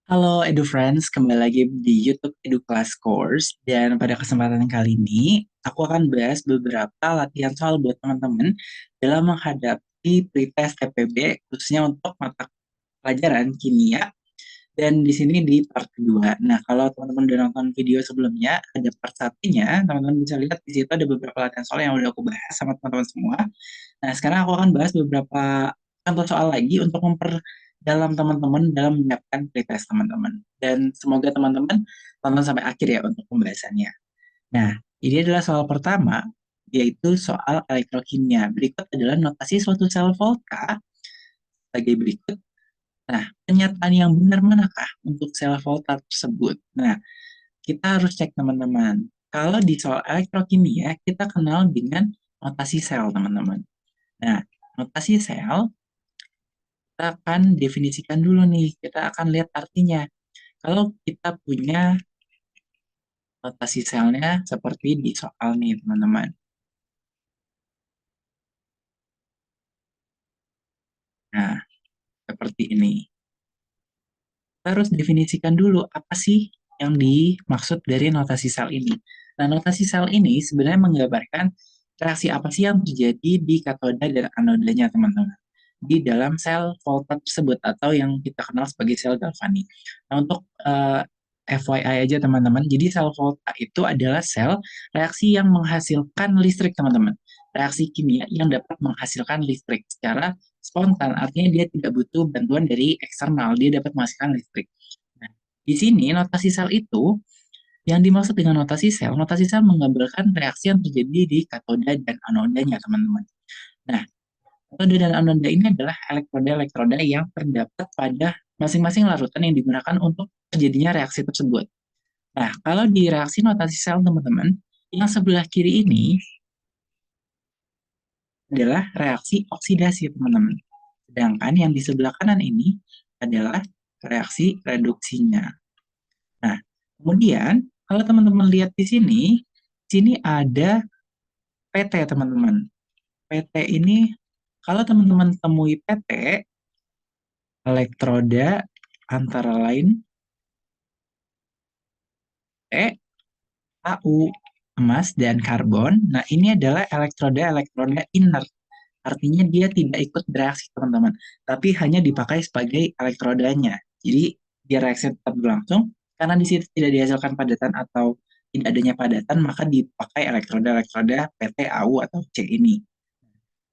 Halo Edu Friends, kembali lagi di YouTube Edu Class Course. Dan pada kesempatan kali ini, aku akan bahas beberapa latihan soal buat teman-teman dalam menghadapi pretest TPB, khususnya untuk mata pelajaran kimia. Dan di sini di part kedua. Nah, kalau teman-teman udah nonton video sebelumnya, ada part satunya, teman-teman bisa lihat di situ ada beberapa latihan soal yang udah aku bahas sama teman-teman semua. Nah, sekarang aku akan bahas beberapa contoh soal lagi untuk memperdalam teman-teman dalam menyiapkan pretest teman-teman. Dan semoga teman-teman tonton sampai akhir ya untuk pembahasannya. Nah, ini adalah soal pertama, yaitu soal elektrokimia. Berikut adalah notasi suatu sel volta sebagai berikut. Nah, pernyataan yang benar manakah untuk sel volta tersebut? Nah, kita harus cek teman-teman. Kalau di soal elektrokimia, kita kenal dengan notasi sel, teman-teman. Nah, notasi sel kita akan definisikan dulu nih. Kita akan lihat artinya. Kalau kita punya notasi selnya seperti di soal nih, teman-teman. Nah, seperti ini. Kita harus definisikan dulu apa sih yang dimaksud dari notasi sel ini. Nah, notasi sel ini sebenarnya menggambarkan reaksi apa sih yang terjadi di katoda dan anodanya, teman-teman, di dalam sel volta tersebut atau yang kita kenal sebagai sel galvanik. Nah, untuk FYI aja teman-teman, jadi sel volta itu adalah sel reaksi yang menghasilkan listrik, teman-teman. Reaksi kimia yang dapat menghasilkan listrik secara spontan, artinya dia tidak butuh bantuan dari eksternal, dia dapat menghasilkan listrik. Nah, di sini notasi sel itu, yang dimaksud dengan notasi sel menggambarkan reaksi yang terjadi di katoda dan anodanya, teman-teman. Nah, katoda dan anoda ini adalah elektroda-elektroda yang terdapat pada masing-masing larutan yang digunakan untuk terjadinya reaksi tersebut. Nah, kalau di reaksi notasi sel, teman-teman, yang sebelah kiri ini adalah reaksi oksidasi, teman-teman. Sedangkan yang di sebelah kanan ini adalah reaksi reduksinya. Nah, kemudian kalau teman-teman lihat di sini ada PT, teman-teman. PT ini, kalau teman-teman temui PT, elektroda antara lain E, AU, emas, dan karbon. Nah, ini adalah elektroda-elektroda inert. Artinya dia tidak ikut bereaksi, teman-teman, tapi hanya dipakai sebagai elektrodanya. Jadi, dia reaksi tetap berlangsung, karena di situ tidak dihasilkan padatan atau tidak adanya padatan, maka dipakai elektroda-elektroda PT, AU, atau C ini.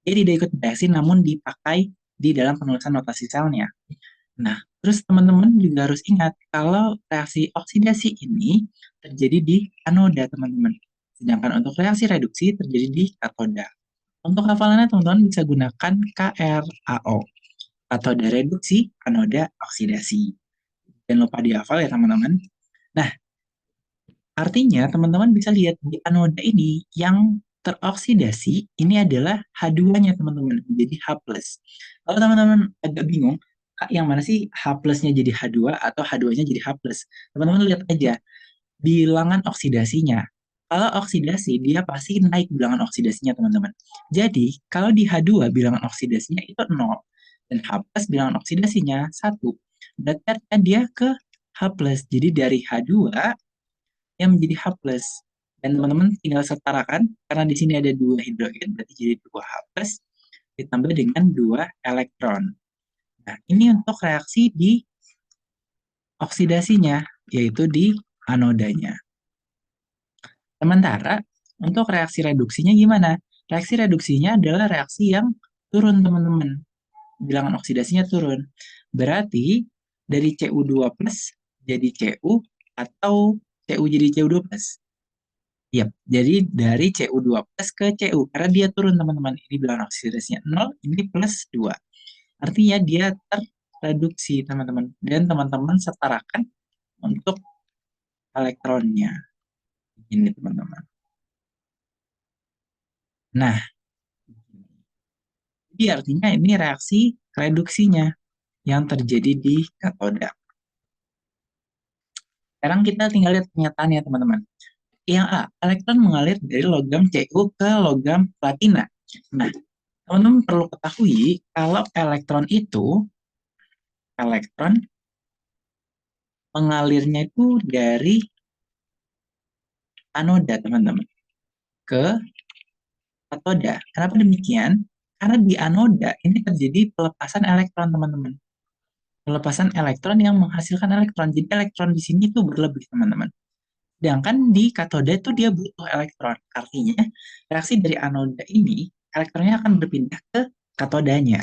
Dia tidak ikut bereaksi, namun dipakai di dalam penulisan notasi selnya. Nah, terus teman-teman juga harus ingat kalau reaksi oksidasi ini terjadi di anoda, teman-teman. Sedangkan untuk reaksi reduksi terjadi di katoda. Untuk hafalannya teman-teman bisa gunakan KRAO, katoda reduksi, anoda oksidasi. Jangan lupa dihafal ya teman-teman. Nah, artinya teman-teman bisa lihat di anoda ini yang teroksidasi ini adalah H2-nya, teman-teman, jadi H+. Kalau teman-teman agak bingung, Kak, yang mana sih H plusnya jadi H2 atau H2-nya jadi H+? Teman-teman lihat aja bilangan oksidasinya. Kalau oksidasi, dia pasti naik bilangan oksidasinya, teman-teman. Jadi, kalau di H2 bilangan oksidasinya itu 0, dan H plus bilangan oksidasinya 1. Berarti artinya dia ke H plus. Jadi dari H2 yang menjadi H plus. Dan teman-teman tinggal setarakan, karena di sini ada 2 hidrogen, berarti jadi 2 H plus, ditambah dengan 2 elektron. Nah, ini untuk reaksi di oksidasinya, yaitu di anodanya. Sementara untuk reaksi reduksinya gimana? Reaksi reduksinya adalah reaksi yang turun, teman-teman. Bilangan oksidasinya turun. Berarti dari Cu2 plus jadi Cu atau Cu jadi Cu2 plus. Yap, jadi dari Cu2 plus ke Cu, karena dia turun, teman-teman. Ini bilangan oksidasinya 0, ini plus 2. Artinya dia terreduksi, teman-teman. Dan teman-teman setarakan untuk elektronnya. Ini, teman-teman. Nah, jadi artinya ini reaksi reduksinya yang terjadi di katoda. Sekarang kita tinggal lihat pernyataannya, teman-teman. Yang A, elektron mengalir dari logam Cu ke logam platina. Nah, teman-teman perlu ketahui kalau elektron mengalirnya itu dari anoda, teman-teman, ke katoda. Kenapa demikian? Karena di anoda ini terjadi pelepasan elektron, teman-teman. Pelepasan elektron yang menghasilkan elektron. Jadi elektron di sini itu berlebih, teman-teman. Sedangkan di katoda itu dia butuh elektron. Artinya, reaksi dari anoda ini, elektronnya akan berpindah ke katodanya.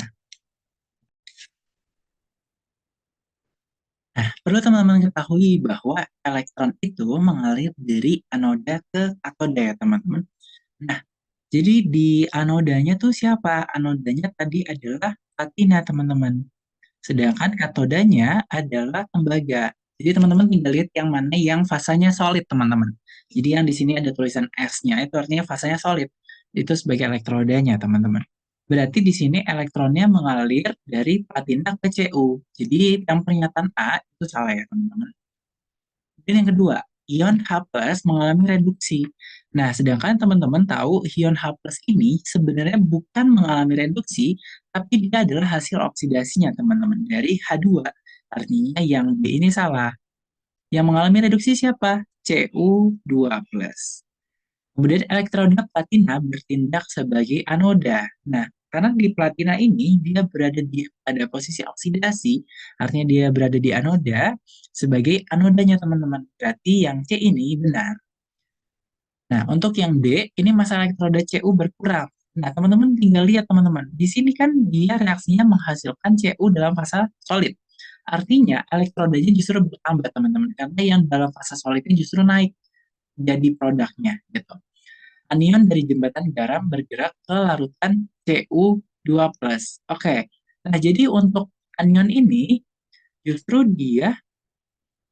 Nah, perlu teman-teman ketahui bahwa elektron itu mengalir dari anoda ke katoda ya, teman-teman. Nah, jadi di anodanya tuh siapa? Anodanya tadi adalah platina, teman-teman. Sedangkan katodanya adalah tembaga. Jadi teman-teman tinggal lihat yang mana yang fasanya solid, teman-teman. Jadi yang di sini ada tulisan S-nya, itu artinya fasanya solid. Itu sebagai elektrodanya, teman-teman. Berarti di sini elektronnya mengalir dari platina ke Cu. Jadi yang pernyataan A itu salah ya, teman-teman. Dan yang kedua, ion H+ mengalami reduksi. Nah, sedangkan teman-teman tahu ion H+ ini sebenarnya bukan mengalami reduksi, tapi dia adalah hasil oksidasinya, teman-teman, dari H2. Artinya yang B ini salah. Yang mengalami reduksi siapa? Cu2+. Kemudian elektroda platina bertindak sebagai anoda. Nah, karena di platina ini dia berada di pada posisi oksidasi, artinya dia berada di anoda sebagai anodanya, teman-teman. Berarti yang C ini benar. Nah, untuk yang D, ini massa elektroda Cu berkurang. Nah, teman-teman tinggal lihat, teman-teman. Di sini kan dia reaksinya menghasilkan Cu dalam fase solid. Artinya elektrodanya justru bertambah, teman-teman. Karena yang dalam fase solidnya justru naik jadi produknya gitu. Anion dari jembatan garam bergerak ke larutan Cu2+. Oke. Nah, jadi untuk anion ini justru dia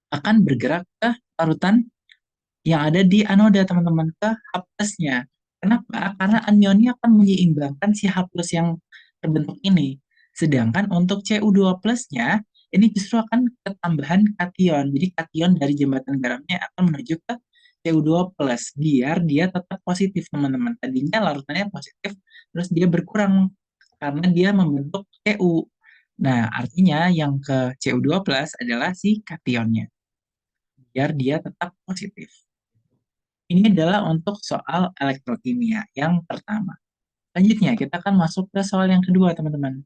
akan bergerak ke larutan yang ada di anoda, teman-teman, ke H+-nya. Kenapa? Karena anionnya akan menyeimbangkan si H+ yang terbentuk ini. Sedangkan untuk Cu2+-nya ini justru akan ketambahan kation. Jadi kation dari jembatan garamnya akan menuju ke Cu2+, biar dia tetap positif, teman-teman. Tadinya larutannya positif, terus dia berkurang karena dia membentuk Cu. Nah, artinya yang ke Cu2+ adalah si kationnya, biar dia tetap positif. Ini adalah untuk soal elektrokimia yang pertama. Selanjutnya, kita akan masuk ke soal yang kedua, teman-teman.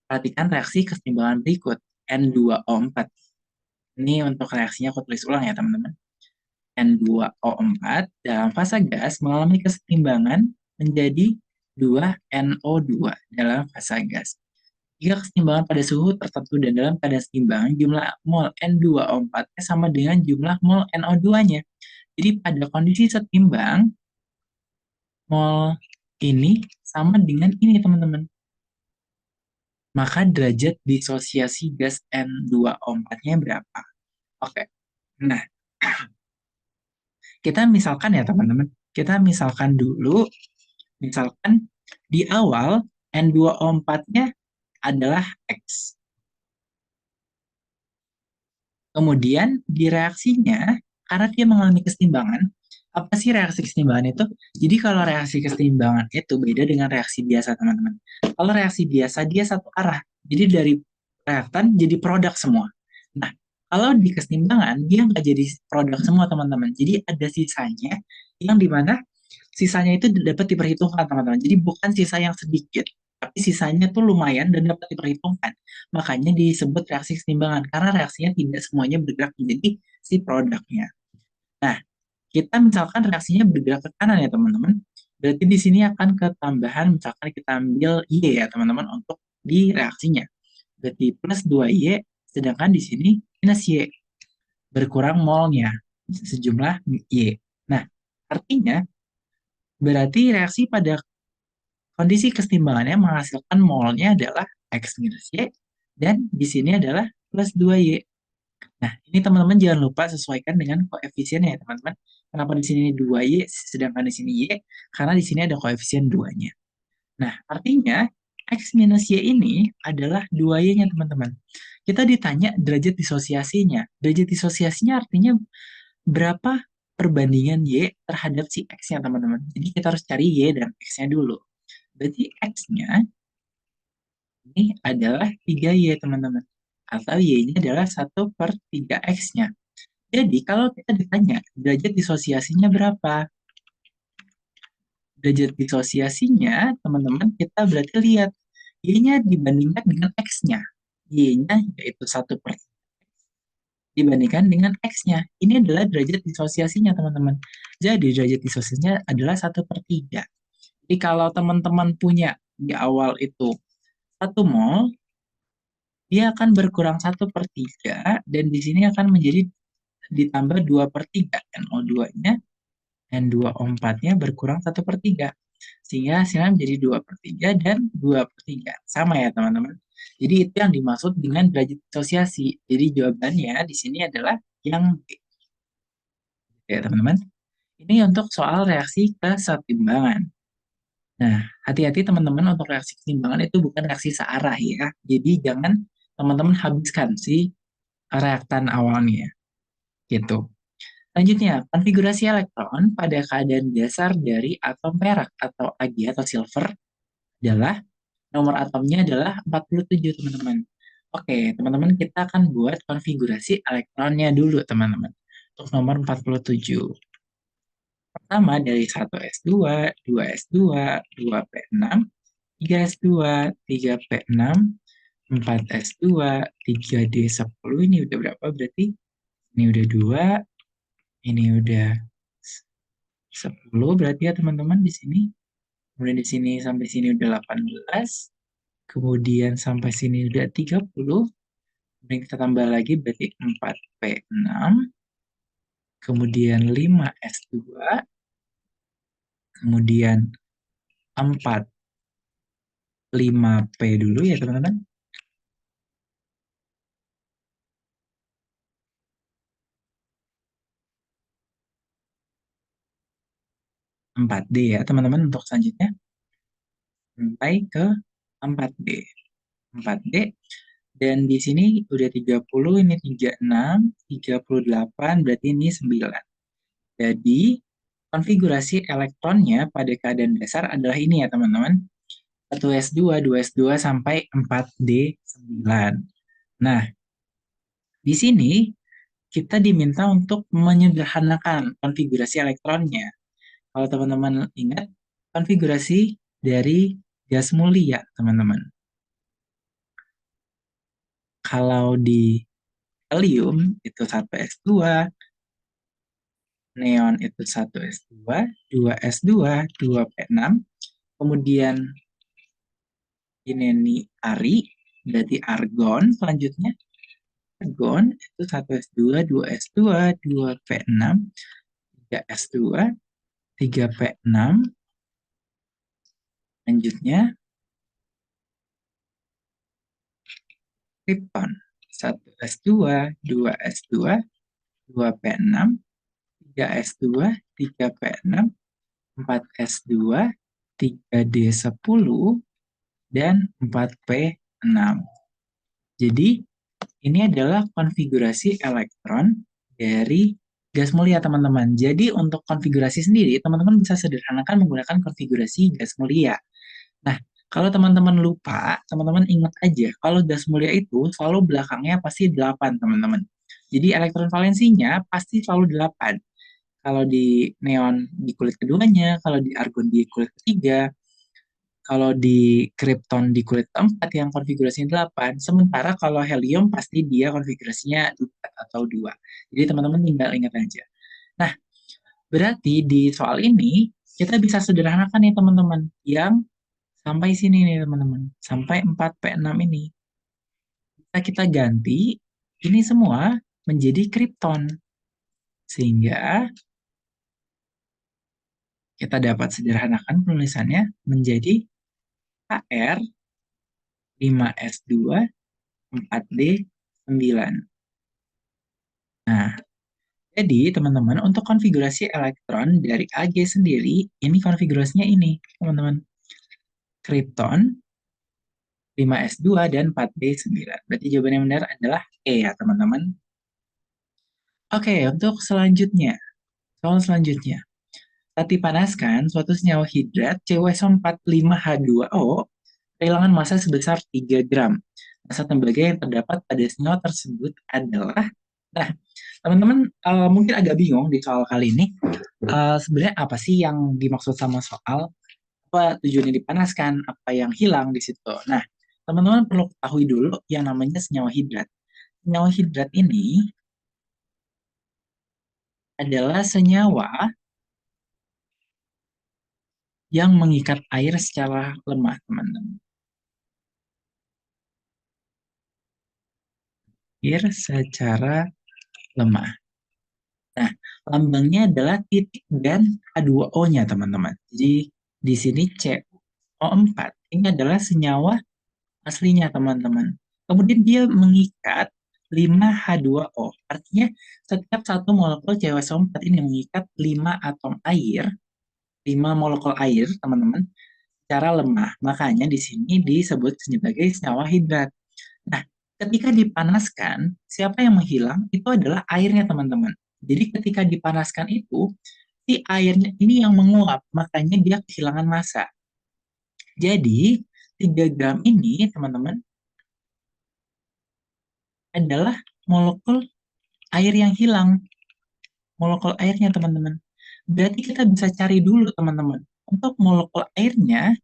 Perhatikan reaksi keseimbangan berikut. N2O4. Ini untuk reaksinya aku tulis ulang ya, teman-teman. N2O4 dalam fase gas mengalami keseimbangan menjadi 2NO2 dalam fase gas. Jika keseimbangan pada suhu tertentu dan dalam keadaan seimbang, jumlah mol N2O4 sama dengan jumlah mol NO2-nya. Jadi pada kondisi setimbang, mol ini sama dengan ini, teman-teman. Maka derajat disosiasi gas N2O4-nya berapa? Oke. Nah, kita misalkan ya, teman-teman. Kita misalkan dulu, misalkan di awal N2O4-nya adalah X. Kemudian di reaksinya, karena dia mengalami keseimbangan, apa sih reaksi keseimbangan itu? Jadi kalau reaksi keseimbangan itu beda dengan reaksi biasa, teman-teman. Kalau reaksi biasa, dia satu arah. Jadi dari reaktan jadi produk semua. Nah, kalau di keseimbangan, dia nggak jadi produk semua, teman-teman. Jadi ada sisanya, yang dimana sisanya itu dapat diperhitungkan, teman-teman. Jadi bukan sisa yang sedikit, tapi sisanya tuh lumayan dan dapat diperhitungkan. Makanya disebut reaksi keseimbangan, karena reaksinya tidak semuanya bergerak menjadi si produknya. Nah, kita misalkan reaksinya bergerak ke kanan ya, teman-teman. Berarti di sini akan ketambahan, misalkan kita ambil Y ya, teman-teman, untuk di reaksinya. Berarti plus 2Y, sedangkan di sini minus Y. Berkurang molnya, sejumlah Y. Nah, artinya berarti reaksi pada kondisi keseimbangannya menghasilkan molnya adalah X minus Y, dan di sini adalah plus 2Y. Nah, ini teman-teman jangan lupa sesuaikan dengan koefisiennya ya, teman-teman. Kenapa di sini 2Y, sedangkan di sini Y? Karena di sini ada koefisien 2-nya. Nah, artinya X minus Y ini adalah 2Y-nya, teman-teman. Kita ditanya derajat disosiasinya. Derajat disosiasinya artinya berapa perbandingan Y terhadap si X-nya, teman-teman. Jadi kita harus cari Y dan X-nya dulu. Berarti X-nya ini adalah 3Y, teman-teman. atau Y-nya adalah 1/3X-nya. Jadi kalau kita ditanya derajat disosiasinya berapa? Derajat disosiasinya, teman-teman, kita berarti lihat Y-nya dibandingkan dengan X-nya. Y-nya yaitu 1/3 dibandingkan dengan X-nya. Ini adalah derajat disosiasinya, teman-teman. Jadi derajat disosiasinya adalah 1/3. Jadi kalau teman-teman punya di awal itu 1 mol, dia akan berkurang 1/3, dan di sini akan menjadi ditambah 2/3. NO2-nya, N2O4-nya berkurang 1/3. Sehingga hasilnya menjadi 2/3 dan 2/3. Sama ya, teman-teman. Jadi itu yang dimaksud dengan derajat disosiasi. Jadi jawabannya di sini adalah yang B. Ya, teman-teman. Ini untuk soal reaksi kesetimbangan. Nah, hati-hati teman-teman, untuk reaksi kesetimbangan itu bukan reaksi searah ya. Jadi jangan teman-teman habiskan si reaktan awalnya. Gitu. Selanjutnya, konfigurasi elektron pada keadaan dasar dari atom perak atau Ag atau silver adalah, nomor atomnya adalah 47, teman-teman. Oke, teman-teman, kita akan buat konfigurasi elektronnya dulu, teman-teman. Untuk nomor 47. Pertama dari 1s2, 2s2, 2p6, 3s2, 3p6, 4s2, 3d10. Ini udah berapa berarti? Ini udah 2, ini udah 10 berarti ya, teman-teman, di sini. Kemudian di sini sampai sini udah 18. Kemudian sampai sini udah 30. Kemudian kita tambah lagi berarti 4p6. Kemudian 5s2. Kemudian 4 5p dulu ya, teman-teman. 4D ya, teman-teman, untuk selanjutnya. Sampai ke 4D. 4D. Dan di sini udah 30, ini 36, 38, berarti ini 9. Jadi, konfigurasi elektronnya pada keadaan dasar adalah ini ya, teman-teman. 1s2, 2s2, sampai 4d9. Nah, di sini kita diminta untuk menyederhanakan konfigurasi elektronnya. Kalau teman-teman ingat, konfigurasi dari gas mulia, teman-teman. Kalau di helium itu 1s2, neon itu 1s2, 2s2, 2p6, kemudian ini nih Ari, berarti argon selanjutnya. Argon itu 1s2, 2s2, 2p6, 3s2, 3p6, lanjutnya kripton 1s2, 2s2, 2p6, 3s2, 3p6, 4s2, 3d10, dan 4p6. Jadi, ini adalah konfigurasi elektron dari gas mulia, teman-teman. Jadi, untuk konfigurasi sendiri, teman-teman bisa sederhanakan menggunakan konfigurasi gas mulia. Nah, kalau teman-teman lupa, teman-teman ingat aja, kalau gas mulia itu selalu belakangnya pasti 8, teman-teman. Jadi, elektron valensinya pasti selalu 8. Kalau di neon di kulit keduanya, kalau di argon di kulit ketiga, kalau di kripton di kulit keempat yang konfigurasinya 8, sementara kalau helium pasti dia konfigurasinya 4 atau 2. Jadi teman-teman tinggal ingat aja. Nah, berarti di soal ini kita bisa sederhanakan nih, teman-teman, yang sampai sini nih, teman-teman. Sampai 4p6 ini. Bisa kita ganti ini semua menjadi kripton. Sehingga kita dapat sederhanakan penulisannya menjadi Kr 5s2 4d9. Nah, jadi teman-teman, untuk konfigurasi elektron dari Ag sendiri, ini konfigurasinya ini, teman-teman. Kripton 5s2 dan 4d9. Berarti jawaban yang benar adalah E ya, teman-teman. Oke, untuk selanjutnya. Soal selanjutnya. Saat dipanaskan, suatu senyawa hidrat CuSO 45H2O kehilangan massa sebesar 3 gram. Massa tembaga yang terdapat pada senyawa tersebut adalah, nah, teman-teman mungkin agak bingung di soal kali ini. Sebenarnya apa sih yang dimaksud sama soal apa tujuannya dipanaskan, apa yang hilang di situ. Nah, teman-teman perlu ketahui dulu yang namanya senyawa hidrat. Senyawa hidrat ini adalah senyawa yang mengikat air secara lemah, teman-teman. Air secara lemah. Nah, lambangnya adalah titik dan H2O-nya, teman-teman. Jadi, di sini CO4 ini adalah senyawa aslinya, teman-teman. Kemudian dia mengikat 5H2O. Artinya, setiap satu molekul CuSO4 ini mengikat 5 atom air, 5 molekul air, teman-teman, secara lemah. Makanya di sini disebut sebagai senyawa hidrat. Nah, ketika dipanaskan, siapa yang menghilang? Itu adalah airnya, teman-teman. Jadi ketika dipanaskan itu, si airnya ini yang menguap, makanya dia kehilangan massa. Jadi, 3 gram ini, teman-teman, adalah molekul air yang hilang. Molekul airnya, teman-teman. Berarti kita bisa cari dulu, teman-teman. Untuk molekul airnya,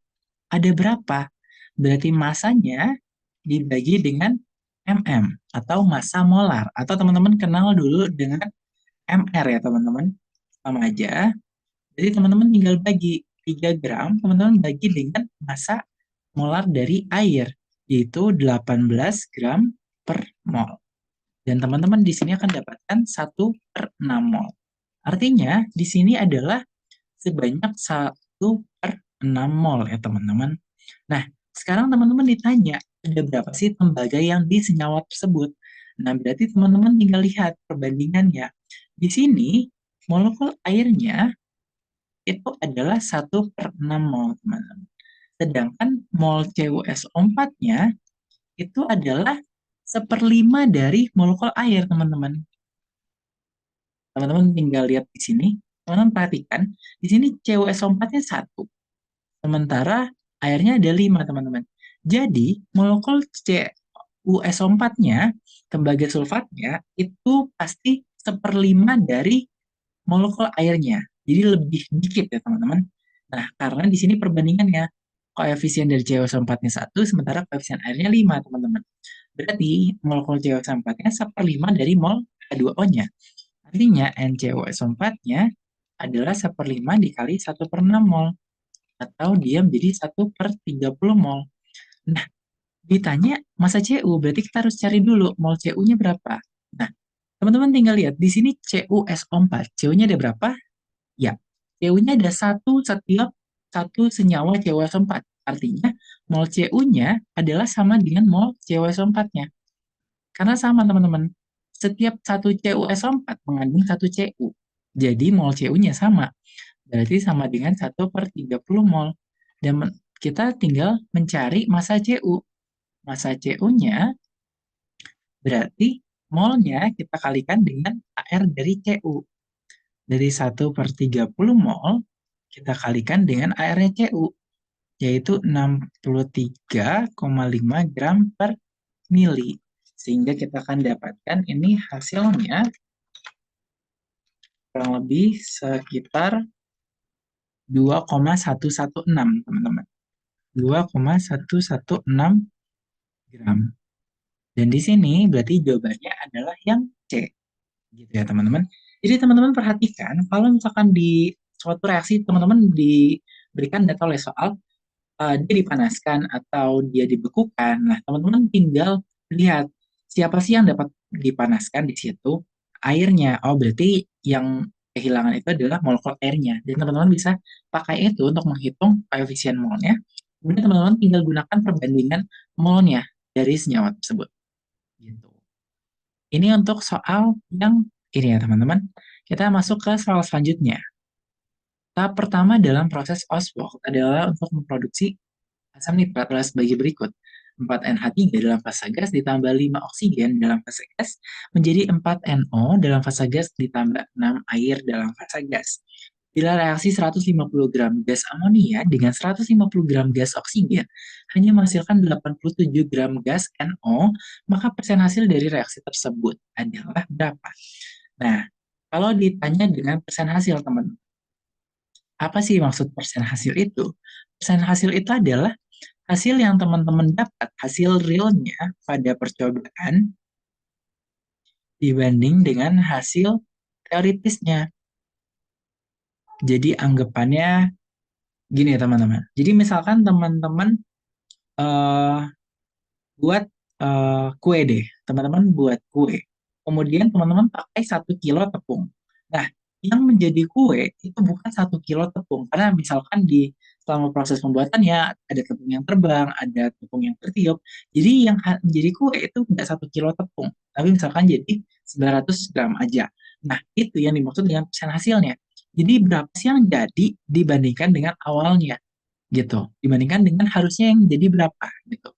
ada berapa? Berarti massanya dibagi dengan mm, atau massa molar. Atau teman-teman kenal dulu dengan mr ya, teman-teman. Sama aja. Jadi teman-teman tinggal bagi 3 gram, teman-teman bagi dengan massa molar dari air, yaitu 18 gram per mol. Dan teman-teman di sini akan dapatkan 1/6 mol. Artinya, di sini adalah sebanyak 1/6 mol ya, teman-teman. Nah, sekarang teman-teman ditanya, ada berapa sih tembaga yang di senyawa tersebut? Nah, berarti teman-teman tinggal lihat perbandingannya. Di sini, molekul airnya itu adalah 1/6 mol, teman-teman. Sedangkan mol CuSO4-nya itu adalah 1/5 dari molekul air, teman-teman. Teman-teman tinggal lihat di sini, teman-teman perhatikan, di sini CuSO4-nya 1, sementara airnya ada 5, teman-teman. Jadi, molekul CuSO4-nya, tembaga sulfatnya, itu pasti 1/5 dari molekul airnya. Jadi lebih dikit ya, teman-teman. Nah, karena di sini perbandingannya, koefisien dari CuSO4-nya 1, sementara koefisien airnya 5, teman-teman. Berarti molekul CuSO4-nya 1/5 dari mol H2O-nya. Artinya NCOSO4-nya adalah 1/5 dikali 1/6 mol. Atau dia menjadi 1/30 mol. Nah, ditanya massa CU, berarti kita harus cari dulu mol CU-nya berapa. Nah, teman-teman tinggal lihat, di sini CuSO4. CU-nya ada berapa? Ya, CU-nya ada 1 setiap satu senyawa CuSO4. Artinya, mol CU-nya adalah sama dengan mol CuSO4-nya. Karena sama, teman-teman. Setiap satu CuSO4 mengandung satu Cu. Jadi mol Cu-nya sama. Berarti sama dengan 1/30 mol. Dan kita tinggal mencari massa Cu. Massa Cu-nya berarti molnya kita kalikan dengan AR dari Cu. Dari 1/30 mol, kita kalikan dengan AR-nya Cu, yaitu 63,5 gram per mili. Sehingga kita akan dapatkan ini hasilnya kurang lebih sekitar 2,116, teman-teman. 2,116 gram. Dan di sini berarti jawabannya adalah yang C. Gitu ya, teman-teman. Jadi teman-teman perhatikan, kalau misalkan di suatu reaksi teman-teman diberikan data oleh soal, dia dipanaskan atau dia dibekukan. Nah, teman-teman tinggal lihat siapa sih yang dapat dipanaskan di situ? Airnya. Oh, berarti yang kehilangan itu adalah molekul airnya. Dan teman-teman bisa pakai itu untuk menghitung koefisien molnya. Kemudian teman-teman tinggal gunakan perbandingan molnya dari senyawa tersebut. Gitu. Ini untuk soal yang ini ya, teman-teman. Kita masuk ke soal selanjutnya. Tahap pertama dalam proses Ostwald adalah untuk memproduksi asam nitrat adalah sebagai berikut. 4NH3 dalam fase gas ditambah 5 oksigen dalam fase gas menjadi 4NO dalam fase gas ditambah 6 air dalam fase gas. Bila reaksi 150 gram gas amonia dengan 150 gram gas oksigen hanya menghasilkan 87 gram gas NO, maka persen hasil dari reaksi tersebut adalah berapa? Nah, kalau ditanya dengan persen hasil, teman, apa sih maksud persen hasil itu? Persen hasil itu adalah hasil yang teman-teman dapat, hasil realnya pada percobaan dibanding dengan hasil teoritisnya. Jadi anggapannya gini ya teman-teman. Jadi misalkan teman-teman eh, buat kue deh. Teman-teman buat kue. Kemudian teman-teman pakai 1 kilo tepung. Nah, yang menjadi kue itu bukan 1 kilo tepung. Karena misalkan di selama proses pembuatannya ada tepung yang terbang, ada tepung yang tertiup. Jadi yang menjadi kue itu tidak 1 kilo tepung. Tapi misalkan jadi 900 gram aja. Nah, itu yang dimaksud dengan persen hasilnya. Jadi berapa sih yang jadi dibandingkan dengan awalnya gitu. Dibandingkan dengan harusnya yang jadi berapa gitu.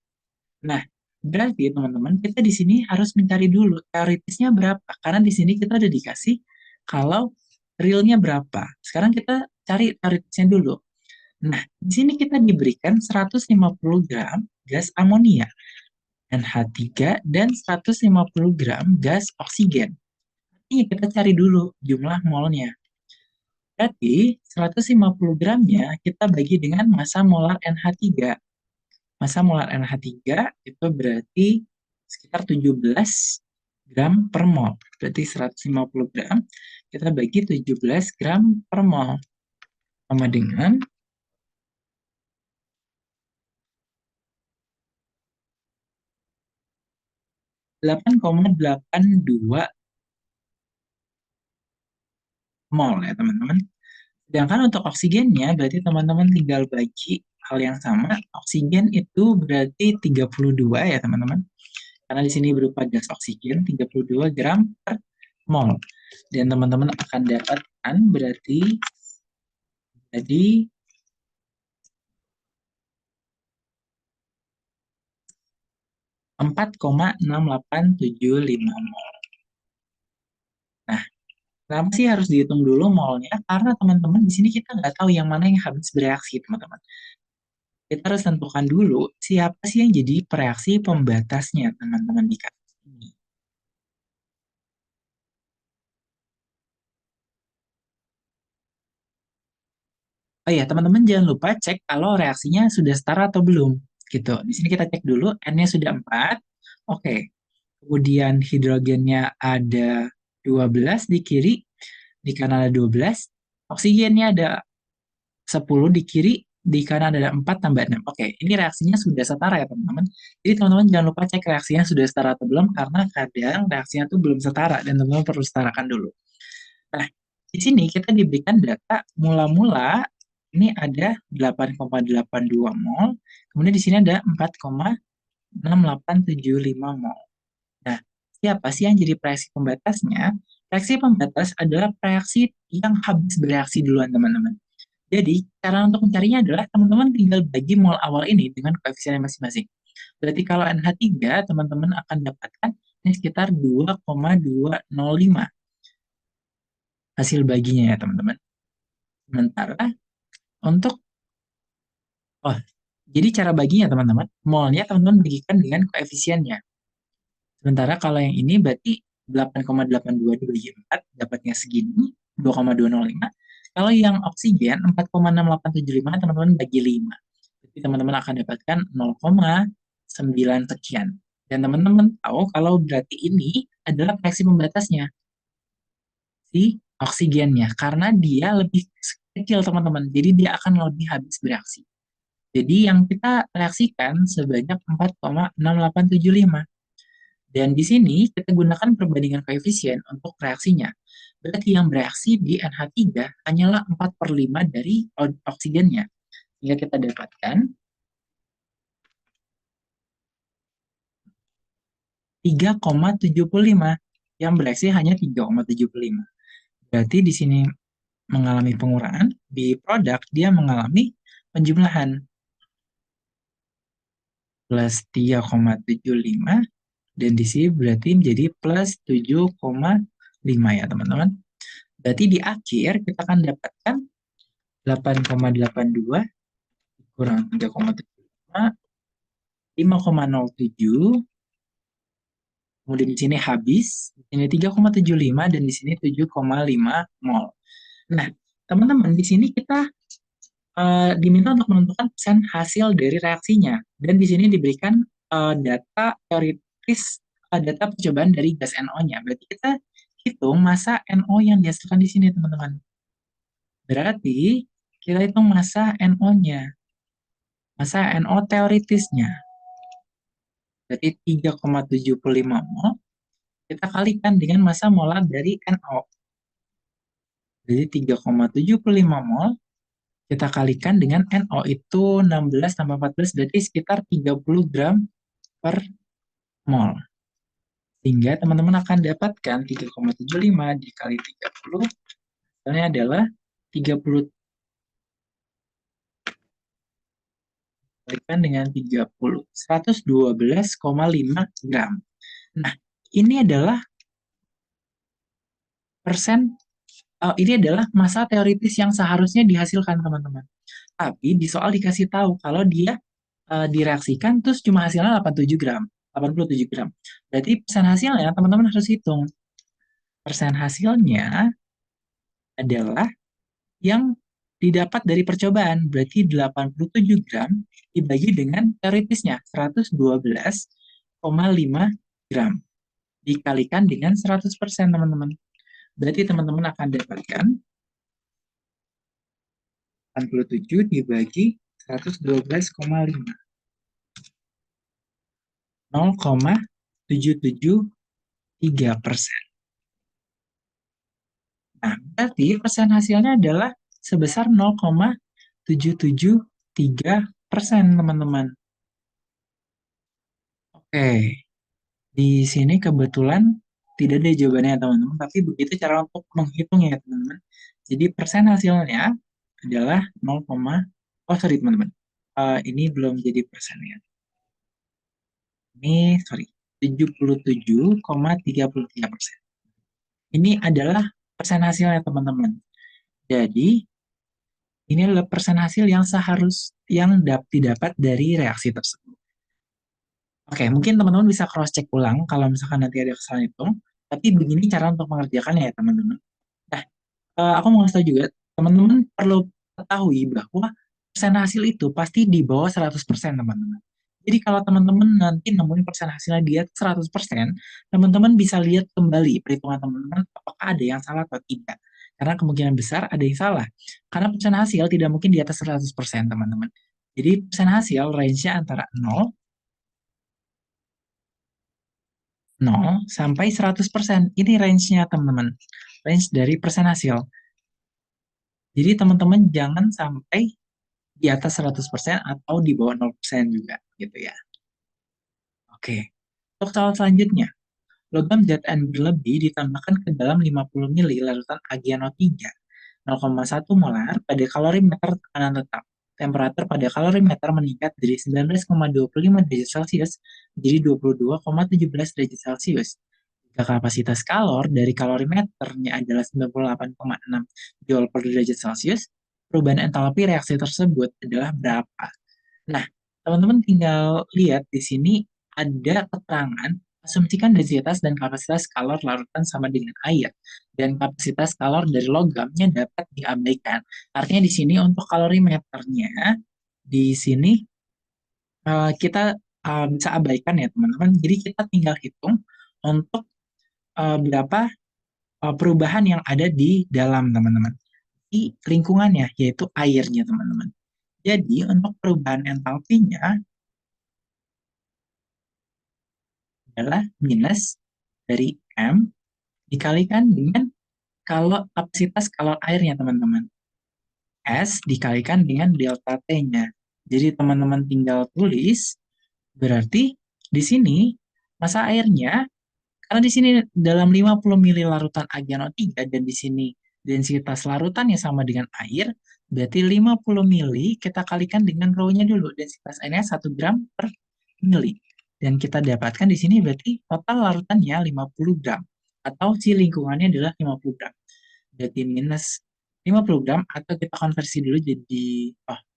Nah, berarti teman-teman kita di sini harus mencari dulu teoritisnya berapa. Karena di sini kita udah dikasih kalau realnya berapa. Sekarang kita cari teoritisnya dulu. Nah, di sini kita diberikan 150 gram gas amonia, NH3, dan 150 gram gas oksigen. Ini kita cari dulu jumlah molnya. Berarti 150 gramnya kita bagi dengan massa molar NH3. Massa molar NH3 itu berarti sekitar 17 gram per mol. Berarti 150 gram kita bagi 17 gram per mol. Sama dengan 8,82 mol ya teman-teman. Sedangkan untuk oksigennya berarti teman-teman tinggal bagi hal yang sama. Oksigen itu berarti 32 ya teman-teman. Karena di sini berupa gas oksigen 32 gram per mol. Dan teman-teman akan dapatkan berarti jadi 4,6875 mol. Nah, kenapa sih harus dihitung dulu molnya? Karena teman-teman di sini kita nggak tahu yang mana yang habis bereaksi, teman-teman. Kita harus tentukan dulu siapa sih yang jadi reaksi pembatasnya, teman-teman di kasus ini. Oh iya, teman-teman jangan lupa cek kalau reaksinya sudah setara atau belum. Gitu. Di sini kita cek dulu, N-nya sudah 4. Oke. Kemudian hidrogennya ada 12 di kiri, di kanan ada 12. Oksigennya ada 10 di kiri, di kanan ada 4 tambah 6. Oke, ini reaksinya sudah setara ya teman-teman. Jadi teman-teman jangan lupa cek reaksinya sudah setara atau belum, karena kadang reaksinya tuh belum setara dan teman-teman perlu setarakan dulu. Nah, di sini kita diberikan data mula-mula ini ada 8,82 mol, kemudian di sini ada 4,6875 mol. Nah, siapa sih yang jadi reaksi pembatasnya? Reaksi pembatas adalah reaksi yang habis bereaksi duluan, teman-teman. Jadi, cara untuk mencarinya adalah teman-teman tinggal bagi mol awal ini dengan koefisiennya masing-masing. Berarti kalau NH3, teman-teman akan dapatkan ini sekitar 2,205 hasil baginya ya, teman-teman. Sementara untuk, oh, jadi cara baginya, teman-teman, molnya teman-teman bagikan dengan koefisiennya. Sementara kalau yang ini berarti 8,82 dibagi 4, dapatnya segini, 2,205. Kalau yang oksigen 4,6875 teman-teman bagi 5. Jadi teman-teman akan dapatkan 0,9 sekian. Dan teman-teman tahu kalau berarti ini adalah reaksi pembatasnya, si oksigennya. Karena dia lebih kecil teman-teman, jadi dia akan lebih habis bereaksi. Jadi yang kita reaksikan sebanyak 4,6875. Dan di sini kita gunakan perbandingan koefisien untuk reaksinya. Berarti yang bereaksi di NH3 hanyalah 4 per 5 dari oksigennya. Sehingga kita dapatkan 3,75. Yang bereaksi hanya 3,75. Berarti di sini mengalami pengurangan, di produk dia mengalami penjumlahan plus 3,75, dan di sini berarti menjadi plus 7,5 ya teman-teman. Berarti di akhir kita akan dapatkan 8,82 kurang 3,75, 5,07, kemudian di sini habis, di sini 3,75 dan di sini 7,5 mol. Nah, teman-teman, di sini kita diminta untuk menentukan persen hasil dari reaksinya. Dan di sini diberikan data teoritis, data percobaan dari gas NO-nya. Berarti kita hitung massa NO yang dihasilkan di sini, teman-teman. Berarti kita hitung massa NO-nya, massa NO teoritisnya. Berarti 3,75 mol, kita kalikan dengan massa molar dari NO. Jadi 3,75 mol kita kalikan dengan NO itu 16 tambah 14 berarti sekitar 30 gram per mol. Sehingga teman-teman akan dapatkan 3,75 dikali 30, hasilnya adalah 30 kalikan dengan 30, 112,5 gram. Nah, ini adalah ini adalah massa teoritis yang seharusnya dihasilkan, teman-teman. Tapi di soal dikasih tahu kalau dia direaksikan terus cuma hasilnya 87 gram, 87 gram. Berarti persen hasilnya teman-teman harus hitung. Persen hasilnya adalah yang didapat dari percobaan, berarti 87 gram dibagi dengan teoritisnya 112,5 gram dikalikan dengan 100%, teman-teman. Berarti teman-teman akan dapatkan 87 dibagi 112,5, 0,773%. Nah, berarti persen hasilnya adalah sebesar 0,773%, teman-teman. Oke, di sini kebetulan tidak ada jawabannya, teman-teman, tapi begitu cara untuk menghitungnya, teman-teman. Jadi persen hasilnya adalah 0, oh sorry teman-teman, ini belum jadi persennya. Ini sorry, 77,33%. Ini adalah persen hasilnya, teman-teman. Jadi ini adalah persen hasil yang yang didapat dari reaksi tersebut. Oke, mungkin teman-teman bisa cross-check ulang kalau misalkan nanti ada kesalahan hitung. Tapi begini cara untuk mengerjakannya ya, teman-teman. Nah, aku mau ngasih tahu juga, teman-teman perlu ketahui bahwa persen hasil itu pasti di bawah 100%, teman-teman. Jadi kalau teman-teman nanti nemuin persen hasilnya dia 100%, teman-teman bisa lihat kembali perhitungan teman-teman apakah ada yang salah atau tidak. Karena kemungkinan besar ada yang salah. Karena persen hasil tidak mungkin di atas 100%, teman-teman. Jadi persen hasil range-nya antara 0 sampai 100%. Ini range-nya, teman-teman. Range dari persen hasil. Jadi teman-teman jangan sampai di atas 100% atau di bawah 0% juga gitu ya. Oke. Untuk soal selanjutnya, logam ZN berlebih ditambahkan ke dalam 50 ml larutan AgNO3 0,1 molar pada kalorimeter tekanan tetap. Temperatur pada kalorimeter meningkat dari 19,25 derajat Celcius menjadi 22,17 derajat Celcius. Jika kapasitas kalor dari kalorimeternya adalah 98,6 Joule per derajat Celcius, perubahan entalpi reaksi tersebut adalah berapa? Nah, teman-teman tinggal lihat di sini ada keterangan asumsikan densitas dan kapasitas kalor larutan sama dengan air dan kapasitas kalor dari logamnya dapat diabaikan. Artinya di sini untuk kalorimeternya di sini kita bisa abaikan ya, teman-teman. Jadi kita tinggal hitung untuk berapa perubahan yang ada di dalam, teman-teman. Di lingkungannya, yaitu airnya, teman-teman. Jadi untuk perubahan entalpinya adalah minus dari M dikalikan dengan kalau kapasitas kalor airnya, teman-teman. S dikalikan dengan delta T-nya. Jadi teman-teman tinggal tulis, berarti di sini massa airnya, karena di sini dalam 50 ml larutan AgNO3 dan di sini densitas larutannya sama dengan air, berarti 50 mili kita kalikan dengan rho-nya dulu. Densitas airnya 1 gram per mili. Dan kita dapatkan di sini berarti total larutannya 50 gram. Atau si lingkungannya adalah 50 gram. Berarti minus 50 gram atau kita konversi dulu jadi,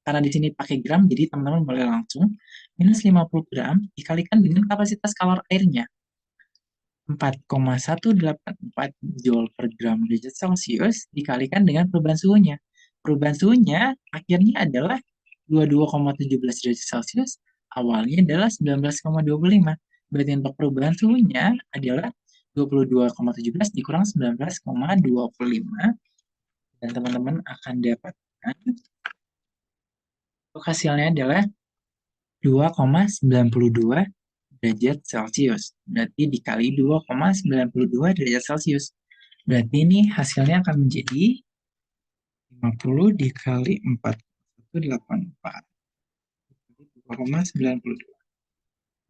karena di sini pakai gram, jadi teman-teman boleh langsung minus 50 gram dikalikan dengan kapasitas kalor airnya 4,184 Joule per gram derajat Celcius dikalikan dengan perubahan suhunya. Perubahan suhunya akhirnya adalah 22,17 derajat Celcius, awalnya adalah 19,25. Berarti untuk perubahan suhunya adalah 22,17 dikurang 19,25, dan teman-teman akan dapatkan untuk hasilnya adalah 2,92 derajat Celcius. Berarti dikali 2,92 derajat Celcius. Berarti ini hasilnya akan menjadi 50 dikali 4,184. 2,92.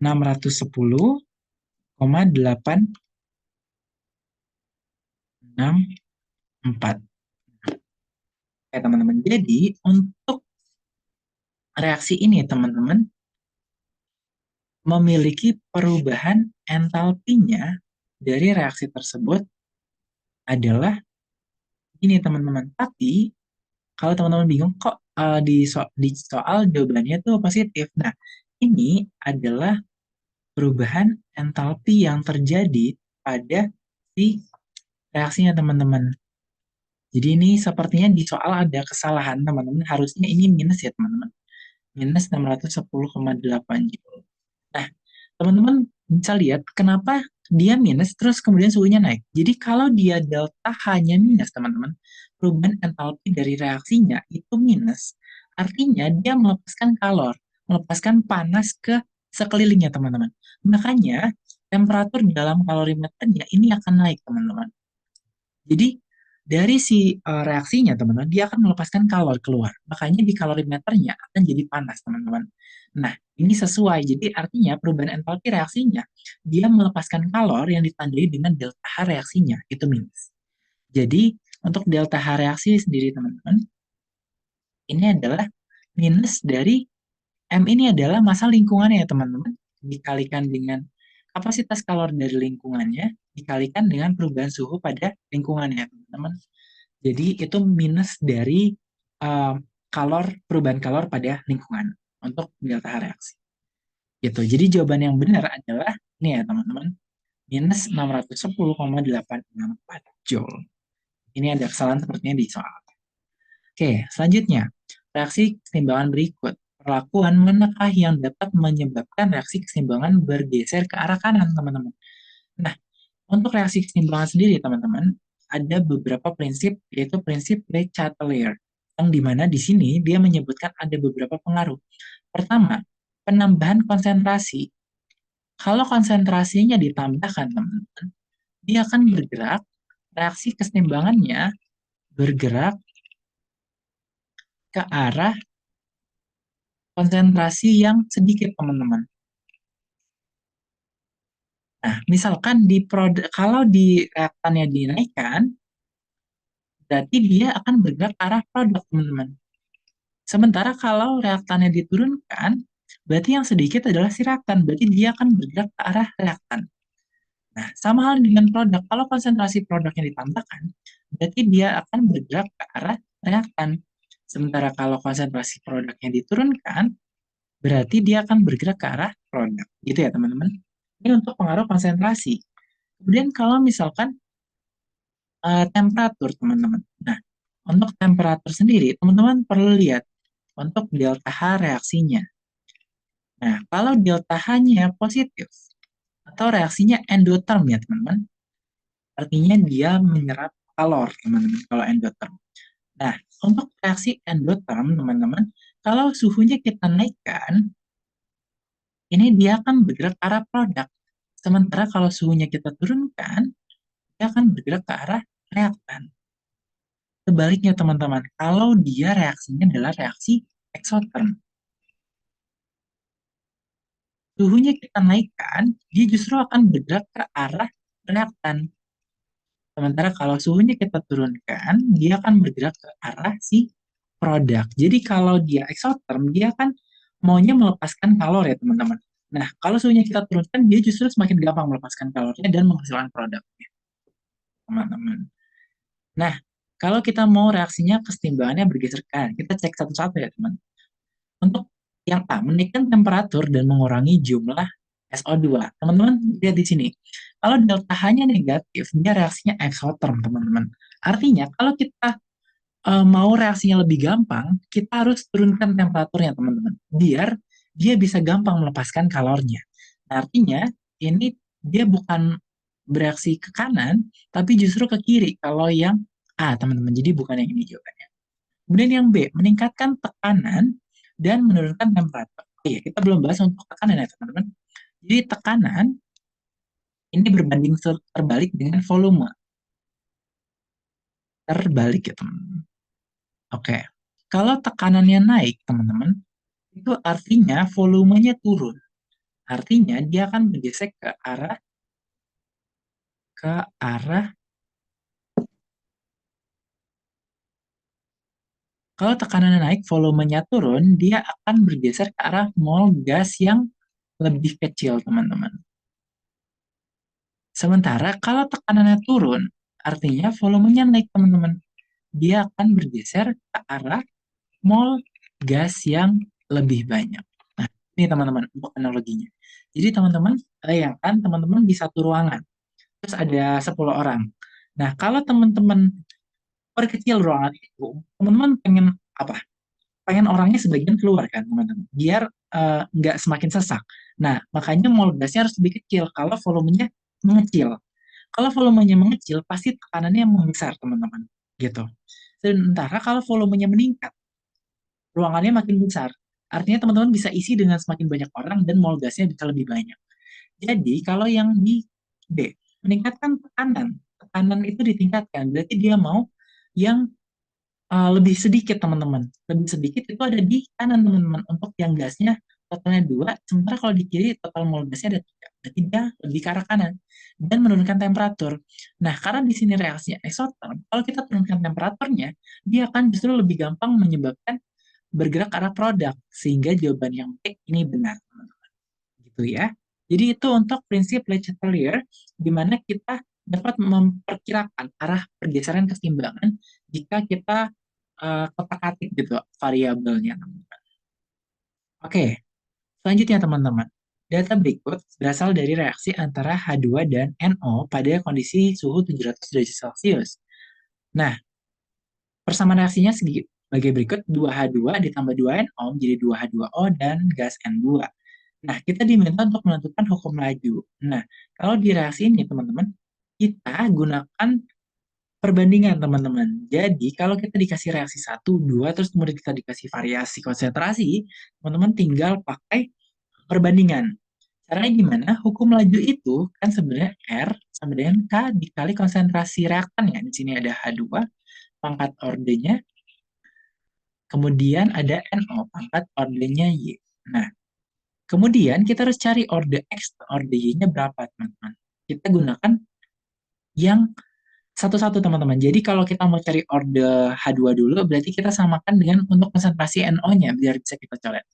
610,864. Oke, teman-teman. Jadi, untuk reaksi ini, teman-teman, memiliki perubahan entalpinya dari reaksi tersebut adalah ini, teman-teman. Tapi, kalau teman-teman bingung, kok di soal jawabannya tuh positif. Nah, ini adalah perubahan entalpi yang terjadi pada si reaksinya, teman-teman. Jadi ini sepertinya di soal ada kesalahan, teman-teman. Harusnya ini minus ya, teman-teman. Minus 610,8 Joule. Nah, teman-teman bisa lihat kenapa dia minus terus kemudian suhunya naik. Jadi kalau dia delta hanya minus, teman-teman, perubahan entalpi dari reaksinya itu minus. Artinya dia melepaskan kalor, melepaskan panas ke sekelilingnya, teman-teman. Makanya temperatur di dalam kalorimeternya ini akan naik, teman-teman. Jadi dari si reaksinya, teman-teman, dia akan melepaskan kalor keluar. Makanya di kalorimeternya akan jadi panas, teman-teman. Nah, ini sesuai. Jadi artinya perubahan entalpi reaksinya, dia melepaskan kalor yang ditandai dengan delta H reaksinya, itu minus. Jadi untuk delta H reaksi sendiri, teman-teman, ini adalah minus dari M ini adalah massa lingkungannya ya, teman-teman. Dikalikan dengan kapasitas kalor dari lingkungannya, dikalikan dengan perubahan suhu pada lingkungannya, teman-teman. Jadi itu minus dari perubahan kalor pada lingkungan untuk delta H reaksi. Gitu. Jadi jawaban yang benar adalah ini ya, teman-teman, minus 610,864 Joule. Ini ada kesalahan sepertinya di soal. Oke, selanjutnya, reaksi keseimbangan berikut. Perlakuan manakah yang dapat menyebabkan reaksi keseimbangan bergeser ke arah kanan, teman-teman? Nah, untuk reaksi keseimbangan sendiri, teman-teman, ada beberapa prinsip, yaitu prinsip Le Chatelier, yang dimana di sini dia menyebutkan ada beberapa pengaruh. Pertama, penambahan konsentrasi. Kalau konsentrasinya ditambahkan, teman-teman, dia akan bergerak, reaksi keseimbangannya bergerak ke arah konsentrasi yang sedikit, teman-teman. Nah, misalkan kalau di reaktannya dinaikkan, berarti dia akan bergerak ke arah produk, teman-teman. Sementara kalau reaktannya diturunkan, berarti yang sedikit adalah si reaktan, berarti dia akan bergerak ke arah reaktan. Nah, sama hal dengan produk, kalau konsentrasi produknya ditambahkan, berarti dia akan bergerak ke arah reaktan. Sementara kalau konsentrasi produknya diturunkan, berarti dia akan bergerak ke arah produk. Gitu ya, teman-teman. Ini untuk pengaruh konsentrasi. Kemudian kalau misalkan temperatur, teman-teman. Nah, untuk temperatur sendiri, teman-teman perlu lihat untuk delta H reaksinya. Nah, kalau delta H-nya positif, atau reaksinya endoterm ya, teman-teman, artinya dia menyerap kalor, teman-teman, kalau endoterm. Nah, untuk reaksi endoterm, teman-teman, kalau suhunya kita naikkan, ini dia akan bergerak ke arah produk. Sementara kalau suhunya kita turunkan, dia akan bergerak ke arah reaktan. Sebaliknya, teman-teman, kalau dia reaksinya adalah reaksi eksoterm, suhunya kita naikkan, dia justru akan bergerak ke arah reaktan. Sementara kalau suhunya kita turunkan, dia akan bergerak ke arah si produk. Jadi kalau dia eksoterm, dia akan maunya melepaskan kalor ya, teman-teman. Nah, kalau suhunya kita turunkan, dia justru semakin gampang melepaskan kalornya dan menghasilkan produknya, teman-teman. Nah, Kalau kita mau reaksinya kesetimbangannya bergeser ke kanan, kita cek satu-satu ya teman. Untuk yang A, menaikkan temperatur dan mengurangi jumlah SO2. Teman-teman lihat di sini. Kalau delta H-nya negatif, dia reaksinya exotherm, teman-teman. Artinya, kalau kita mau reaksinya lebih gampang, kita harus turunkan temperaturnya, teman-teman. Biar dia bisa gampang melepaskan kalornya. Nah, artinya, ini dia bukan bereaksi ke kanan, tapi justru ke kiri. Kalau yang A, teman-teman. Jadi bukan yang ini jawabannya. Kemudian yang B, meningkatkan tekanan dan menurunkan temperatur. Oh iya, kita belum bahas untuk tekanan ya, teman-teman. Jadi tekanan ini berbanding terbalik dengan volume. Terbalik ya, teman-teman. Oke. Kalau tekanannya naik, teman-teman, itu artinya volumenya turun. Artinya dia akan bergeser ke arah kalau tekanannya naik, volumenya turun, dia akan bergeser ke arah mol gas yang lebih kecil, teman-teman. Sementara kalau tekanannya turun, artinya volumenya naik, teman-teman. Dia akan bergeser ke arah mol gas yang lebih banyak. Nah, ini teman-teman untuk analoginya. Jadi teman-teman, bayangkan teman-teman di satu ruangan, terus ada 10 orang. Nah, kalau teman-teman perkecil ruangan itu, teman-teman pengen apa? Pengen orangnya sebagian keluar kan, teman-teman, biar nggak semakin sesak. Nah, makanya mol gasnya harus lebih kecil kalau volumenya mengecil. Kalau volumenya mengecil, pasti tekanannya membesar, teman-teman. Gitu. Sementara kalau volumenya meningkat, ruangannya makin besar. Artinya teman-teman bisa isi dengan semakin banyak orang dan mol gasnya bisa lebih banyak. Jadi kalau yang di B, meningkatkan tekanan. Tekanan itu ditingkatkan, berarti dia mau yang lebih sedikit, teman-teman. Lebih sedikit itu ada di kanan, teman-teman. Untuk yang gasnya totalnya 2, sementara kalau di kiri total mol gasnya ada 3. Berarti dia lebih ke arah kanan. Dan menurunkan temperatur. Nah, karena di sini reaksinya exotherm, kalau kita turunkan temperaturnya, dia akan justru lebih gampang menyebabkan bergerak ke arah produk. Sehingga jawaban yang B ini benar, teman-teman. Gitu ya. Jadi itu untuk prinsip Le Chatelier, di mana kita dapat memperkirakan arah pergeseran keseimbangan jika kita kotak-atik gitu variabelnya, teman-teman. Oke, selanjutnya teman-teman. Data berikut berasal dari reaksi antara H2 dan NO pada kondisi suhu 700 derajat Celcius. Nah, persamaan reaksinya sebagai berikut: 2H2 ditambah 2NO menjadi 2H2O dan gas N2. Nah, kita diminta untuk menentukan hukum laju. Nah, kalau di reaksi ini, teman-teman, kita gunakan perbandingan, teman-teman. Jadi, kalau kita dikasih reaksi 1, 2, terus kemudian kita dikasih variasi konsentrasi, teman-teman tinggal pakai perbandingan. Caranya gimana? Hukum laju itu kan sebenarnya R sama dengan K dikali konsentrasi reaktan ya. Di sini ada H2, pangkat ordenya, kemudian ada NO, pangkat ordenya Y. Nah, kemudian kita harus cari orde X, orde Y-nya berapa, teman-teman. Kita gunakan yang satu-satu, teman-teman. Jadi kalau kita mau cari orde H2 dulu, berarti kita samakan dengan untuk konsentrasi NO-nya, biar bisa kita coret.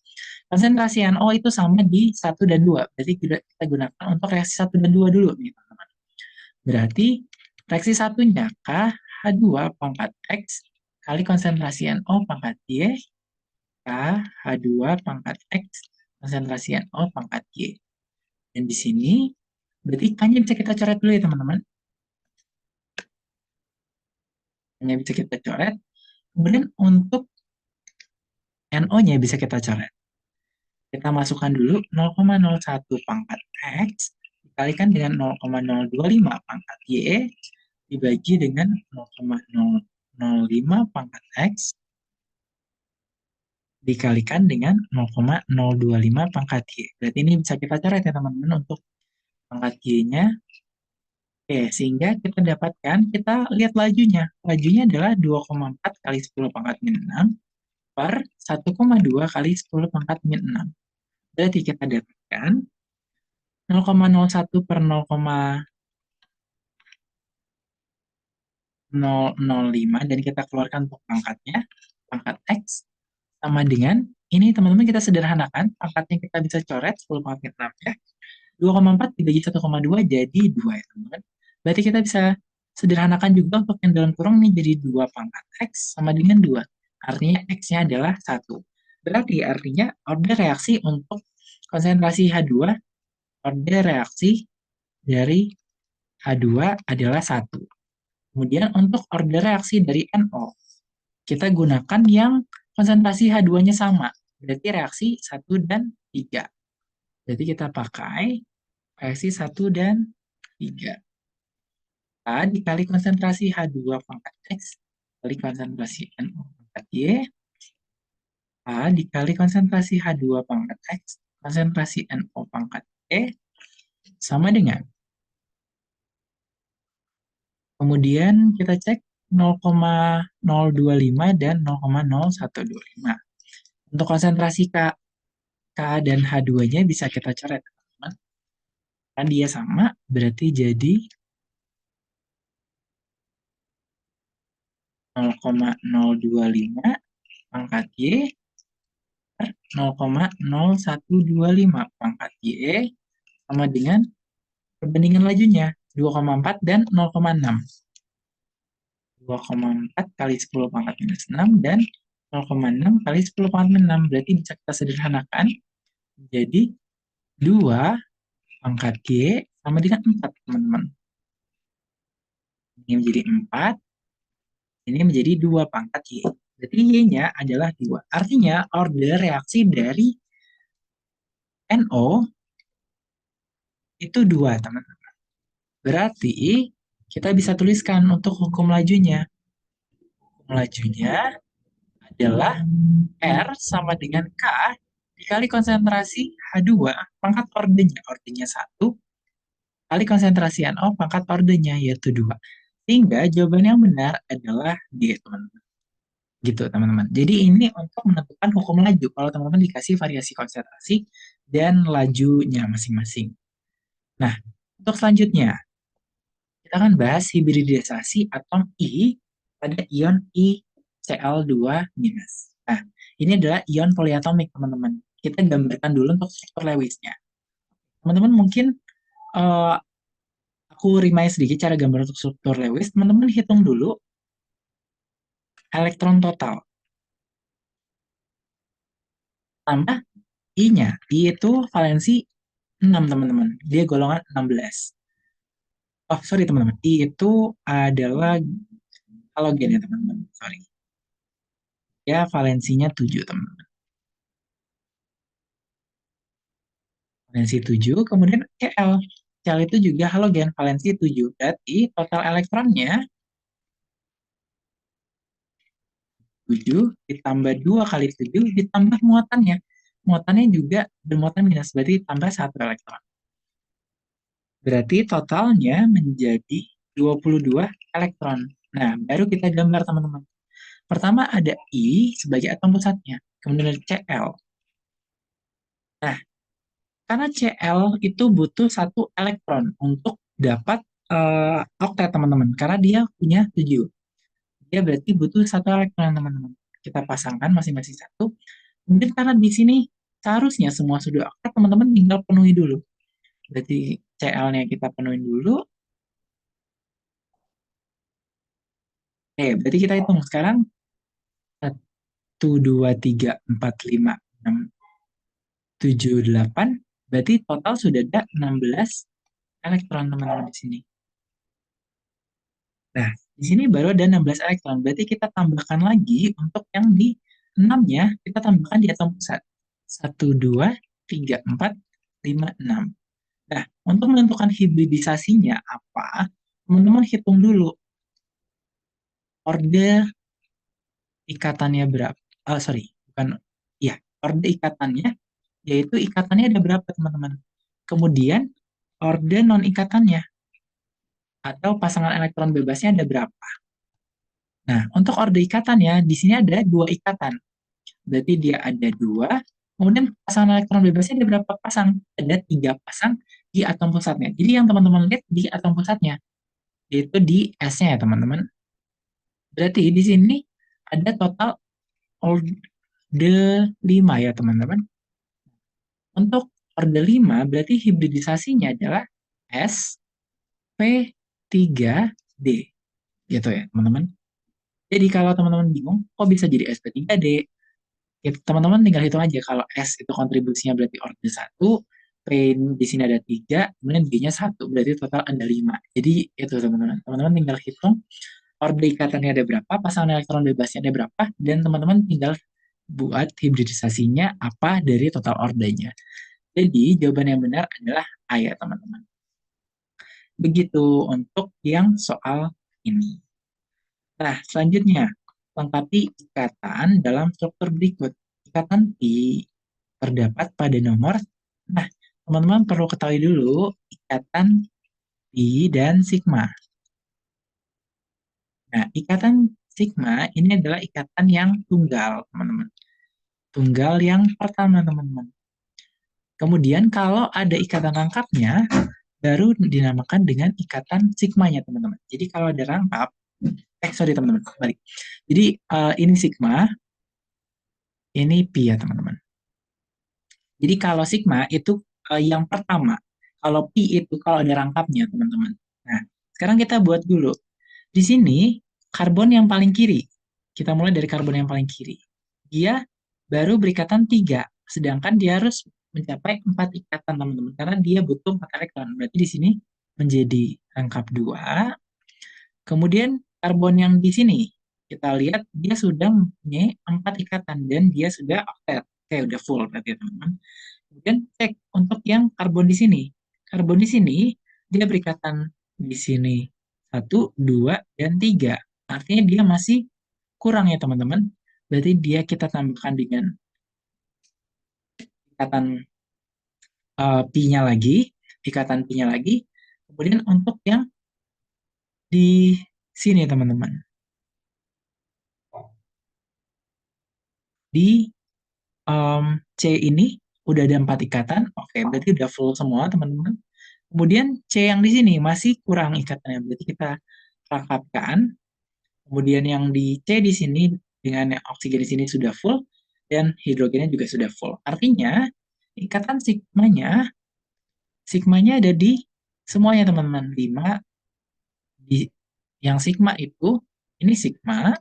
Konsentrasi NO itu sama di 1 dan 2. Berarti kita gunakan untuk reaksi 1 dan 2 dulu, nih, teman-teman. Berarti reaksi satunya K H2 pangkat X kali konsentrasi NO pangkat Y, K H2 pangkat X konsentrasi NO pangkat Y. Dan di sini, berarti K-nya bisa kita coret dulu ya, teman-teman. K-nya bisa kita coret. Kemudian untuk NO-nya bisa kita coret. Kita masukkan dulu 0,01 pangkat X dikalikan dengan 0,025 pangkat Y dibagi dengan 0,005 pangkat X dikalikan dengan 0,025 pangkat Y. Berarti ini bisa kita coret ya, teman-teman, untuk pangkat Y-nya. Oke, sehingga kita dapatkan, kita lihat lajunya. Lajunya adalah 2,4 kali 10 pangkat min 6 per 1,2 kali 10 pangkat min 6. Berarti kita dapatkan 0,01 per 0,005 dan kita keluarkan untuk pangkatnya, pangkat X sama dengan ini, teman-teman, kita sederhanakan, pangkatnya kita bisa coret 10 pangkat 6 ya. 2,4 dibagi 1,2 jadi 2 ya, teman-teman. Berarti kita bisa sederhanakan juga untuk yang dalam kurung ini jadi 2 pangkat X sama dengan 2. Artinya X-nya adalah 1. Berarti artinya order reaksi untuk konsentrasi H2, order reaksi dari H2 adalah 1. Kemudian untuk order reaksi dari NO, kita gunakan yang konsentrasi H2-nya sama. Berarti reaksi 1 dan 3. Jadi kita pakai reaksi 1 dan 3. A dikali konsentrasi H2 pangkat X kali konsentrasi NO pangkat Y. A dikali konsentrasi H2 pangkat X konsentrasi NO pangkat E sama dengan. Kemudian kita cek 0,025 dan 0,0125. Untuk konsentrasi K dan H2-nya bisa kita coret, teman-teman. Kan dia sama, berarti jadi 0,025 pangkat Y per 0,0125 pangkat Y sama dengan perbandingan lajunya 2,4 dan 0,6. 2,4 kali 10 pangkat minus 6 dan 0,6 kali 10 pangkat minus 6. Berarti bisa kita sederhanakan jadi 2 pangkat Y sama dengan 4, teman-teman. Ini menjadi 4, ini menjadi 2 pangkat Y. Berarti Y-nya adalah 2. Artinya order reaksi dari NO itu 2, teman-teman. Berarti kita bisa tuliskan untuk hukum lajunya. Hukum lajunya adalah R sama dengan K dikali konsentrasi H2 pangkat ordernya. Ordernya 1 kali konsentrasi NO pangkat ordernya yaitu 2. Sehingga jawaban yang benar adalah D, teman-teman. Gitu, teman-teman. Jadi ini untuk menentukan hukum laju. Kalau teman-teman dikasih variasi konsentrasi dan lajunya masing-masing. Nah, untuk selanjutnya, kita akan bahas hibridisasi atom I pada ion ICl2-. Nah, ini adalah ion poliatomik, teman-teman. Kita gambarkan dulu untuk struktur Lewis-nya. Teman-teman mungkin aku remind sedikit cara gambar untuk struktur Lewis. Teman-teman hitung dulu elektron total. Tambah I-nya. I itu valensi 6, teman-teman. Dia golongan 16. Oh, sorry, teman-teman. I itu adalah halogen ya, teman-teman. Sorry. Ya, valensinya 7, teman-teman. Valensi 7, kemudian Cl. Cl itu juga halogen, valensi 7. Berarti total elektronnya 7 ditambah 2 kali 7 ditambah muatannya. Muatannya juga bermuatan minus, berarti tambah 1 elektron. Berarti totalnya menjadi 22 elektron. Nah, baru kita gambar, teman-teman. Pertama ada I sebagai atom pusatnya, kemudian ada Cl. Nah, karena Cl itu butuh 1 elektron untuk dapat oktet, teman-teman. Karena dia punya 7. Dia berarti butuh 1 elektron, teman-teman. Kita pasangkan masing-masing 1. Kemudian karena di sini seharusnya semua sudah oktet, teman-teman tinggal penuhi dulu. Berarti Cl-nya kita penuhin dulu. Berarti kita hitung sekarang 1, 2, 3, 4, 5, 6, 7, 8. Berarti total sudah ada 16 elektron, teman-teman, di sini. Nah, di sini baru ada 16 elektron. Berarti kita tambahkan lagi untuk yang di 6-nya, kita tambahkan di atom pusat. 1, 2, 3, 4, 5, 6. Nah, untuk menentukan hibridisasinya apa, teman-teman hitung dulu order ikatannya berapa. Sorry, bukan. Ya, order ikatannya, yaitu ikatannya ada berapa, teman-teman. Kemudian, order non-ikatannya, atau pasangan elektron bebasnya ada berapa. Nah, untuk order ikatannya, di sini ada 2 ikatan. Berarti dia ada 2. Kemudian pasangan elektron bebasnya ada berapa pasang? Ada 3 pasang di atom pusatnya. Jadi yang teman-teman lihat di atom pusatnya, yaitu di S-nya ya, teman-teman. Berarti di sini ada total order 5 ya, teman-teman. Untuk order 5 berarti hibridisasinya adalah S, P3, D, gitu ya teman-teman. Jadi kalau teman-teman bingung, kok bisa jadi sp3d? Ya, teman-teman tinggal hitung aja, kalau S itu kontribusinya berarti orde 1, P di sini ada 3, kemudian D-nya 1, berarti total ada 5. Jadi itu teman-teman. Teman-teman tinggal hitung orde ikatannya ada berapa, pasangan elektron bebasnya ada berapa, dan teman-teman tinggal buat hibridisasinya apa dari total ordenya. Jadi jawaban yang benar adalah A ya teman-teman. Begitu untuk yang soal ini. Nah, selanjutnya, lengkapi ikatan dalam struktur berikut. Ikatan pi terdapat pada nomor. Nah, teman-teman perlu ketahui dulu ikatan pi dan sigma. Nah, ikatan sigma ini adalah ikatan yang tunggal, teman-teman. Tunggal yang pertama, teman-teman. Kemudian kalau ada ikatan rangkapnya, baru dinamakan dengan ikatan sigmanya, teman-teman. Jadi kalau ada rangkap, sorry teman-teman, balik. Jadi ini sigma, ini pi ya teman-teman. Jadi kalau sigma itu yang pertama, kalau pi itu kalau ada rangkapnya teman-teman. Nah, sekarang kita buat dulu. Di sini karbon yang paling kiri. Kita mulai dari karbon yang paling kiri. Dia baru berikatan 3, sedangkan dia harus mencapai 4 ikatan teman-teman karena dia butuh 4 elektron. Berarti di sini menjadi rangkap 2. Kemudian karbon yang di sini kita lihat dia sudah mempunyai 4 ikatan dan dia sudah oktet. Oke, udah full berarti teman-teman. Kemudian cek untuk yang karbon di sini. Karbon di sini dia berikatan di sini 1, 2, dan 3. Artinya dia masih kurang ya teman-teman. Berarti dia kita tambahkan dengan ikatan pi-nya lagi, ikatan pi-nya lagi. Kemudian untuk yang di sini teman-teman. Di C ini udah ada 4 ikatan. Oke, berarti udah full semua teman-teman. Kemudian C yang di sini masih kurang ikatannya. Berarti kita rangkapkan. Kemudian yang di C di sini dengan oksigen di sini sudah full dan hidrogennya juga sudah full. Artinya ikatan sigmanya ada di semuanya teman-teman. 5 di yang sigma itu ini sigma,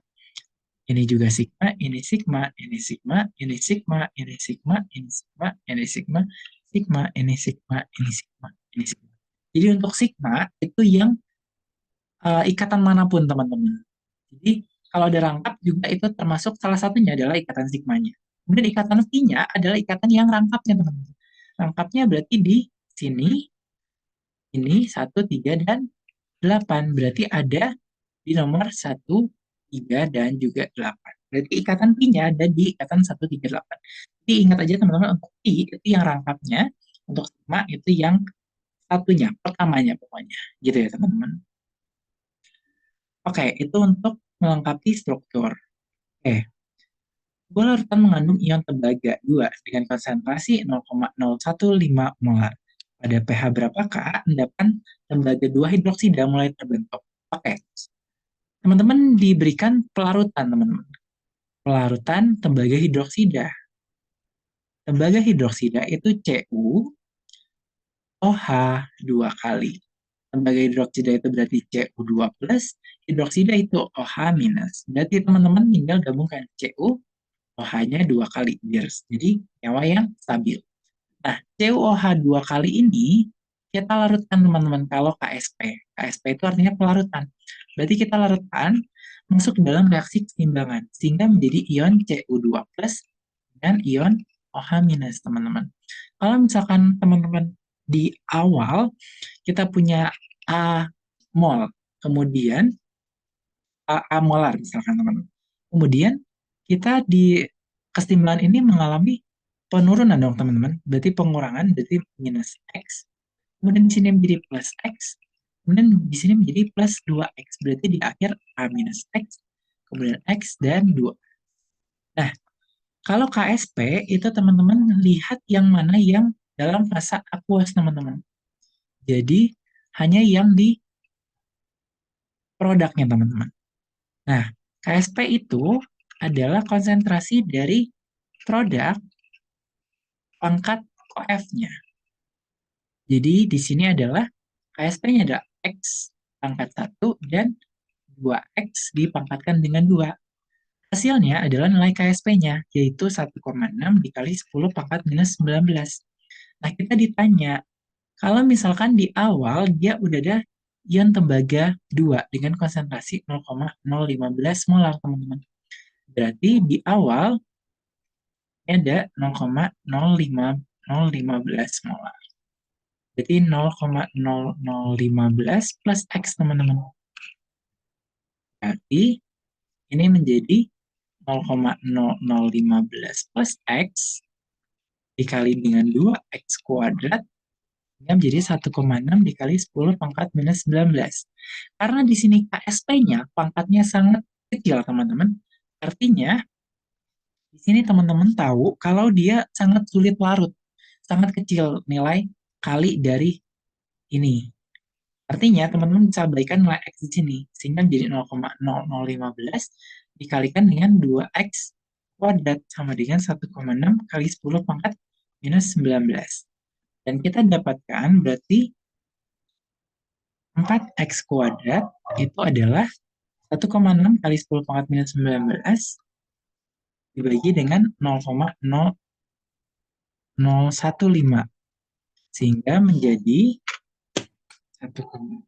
ini juga sigma, ini sigma, ini sigma, ini sigma, ini sigma, ini sigma, ini sigma, sigma, ini sigma, ini sigma, ini sigma. Jadi untuk sigma itu yang ikatan manapun teman-teman. Jadi kalau ada rangkap juga itu termasuk salah satunya adalah ikatan sigmanya. Kemudian ikatan pi-nya adalah ikatan yang rangkapnya teman-teman. Rangkapnya berarti di sini, ini 1, 3, dan 8. Berarti ada di nomor 1, 3, dan juga 8. Berarti ikatan pi-nya ada di ikatan 1, 3, 8. Jadi ingat aja teman-teman untuk pi itu yang rangkapnya, untuk sigma itu yang satunya, pertamanya pokoknya. Gitu ya teman-teman. Oke, itu untuk melengkapi struktur. Oke, sebuah larutan mengandung ion tembaga 2 dengan konsentrasi 0,015 molar. Pada pH berapakah endapan tembaga 2 hidroksida mulai terbentuk? Oke, teman-teman diberikan pelarutan, teman-teman. Pelarutan tembaga hidroksida. Tembaga hidroksida itu CuOH 2 kali. Tembaga hidroksida itu berarti Cu2 plus, hidroksida itu OH minus. Berarti teman-teman tinggal gabungkan CuOH-nya 2 kali biar jadi nyawa yang stabil. Nah, CuOH 2 kali ini kita larutkan teman-teman kalau KSP. KSP itu artinya pelarutan. Berarti kita larutkan masuk dalam reaksi keseimbangan sehingga menjadi ion Cu2 plus dan ion OH minus teman-teman. Kalau misalkan teman-teman di awal kita punya A mol, kemudian A molar misalkan teman-teman. Kemudian kita di kesetimbangan ini mengalami penurunan dong teman-teman. Berarti pengurangan, berarti minus X. Kemudian di sini menjadi plus X. Kemudian di sini menjadi plus 2X. Berarti di akhir A minus X. Kemudian X dan 2. Nah, kalau KSP itu teman-teman lihat yang mana yang dalam fase aqueous teman-teman. Jadi hanya yang di produknya teman-teman. Nah, KSP itu adalah konsentrasi dari produk pangkat OF-nya. Jadi di sini adalah KSP-nya ada X. pangkat 1 dan 2X dipangkatkan dengan 2. Hasilnya adalah nilai KSP-nya, yaitu 1,6 dikali 10 pangkat minus 19. Nah, kita ditanya, kalau misalkan di awal dia udah ada ion tembaga 2 dengan konsentrasi 0,015 molar, teman-teman. Berarti di awal ini ada 0,015 molar. Berarti 0,0015 plus X, teman-teman. Berarti ini menjadi 0,0015 plus X dikali dengan 2X kuadrat, yang menjadi 1,6 dikali 10 pangkat minus 19. Karena di sini KSP-nya pangkatnya sangat kecil, teman-teman. Artinya, di sini teman-teman tahu kalau dia sangat sulit larut, sangat kecil nilai kali dari ini. Artinya, teman-teman bisa berikan nilai X di sini, sehingga menjadi 0,0015 dikalikan dengan 2X kuadrat, sama dengan 1,6 kali 10 pangkat minus 19. Dan kita dapatkan berarti 4X kuadrat itu adalah 1,6 kali 10 pangkat minus 19 dibagi dengan 0,0015. Sehingga menjadi 1,6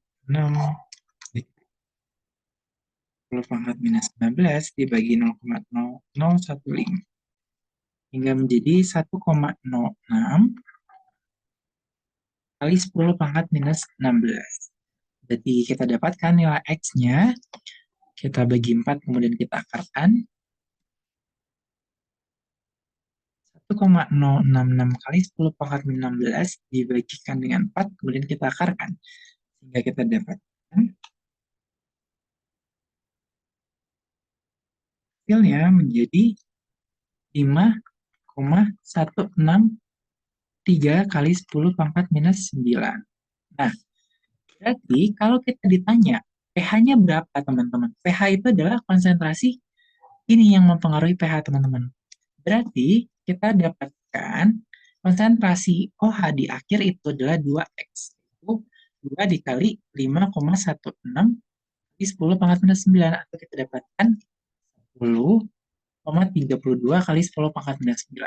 10 pangkat minus 19 dibagi 0,0015. Hingga menjadi 1,06 kali 10 pangkat minus 16. Jadi kita dapatkan nilai X-nya, kita bagi 4, kemudian kita akarkan. 1,066 kali 10 pangkat minus 16 dibagikan dengan 4, kemudian kita akarkan. Sehingga kita dapatkan hasilnya menjadi 5,163 kali 10 pangkat minus 9. Nah, berarti kalau kita ditanya pH-nya berapa, teman-teman? pH itu adalah konsentrasi ini yang mempengaruhi pH, teman-teman. Berarti kita dapatkan konsentrasi OH di akhir itu adalah 2X. Itu 2 dikali 5,16 di 10 pangkat minus 9. Atau kita dapatkan 10,32 kali 10 pangkat minus 9.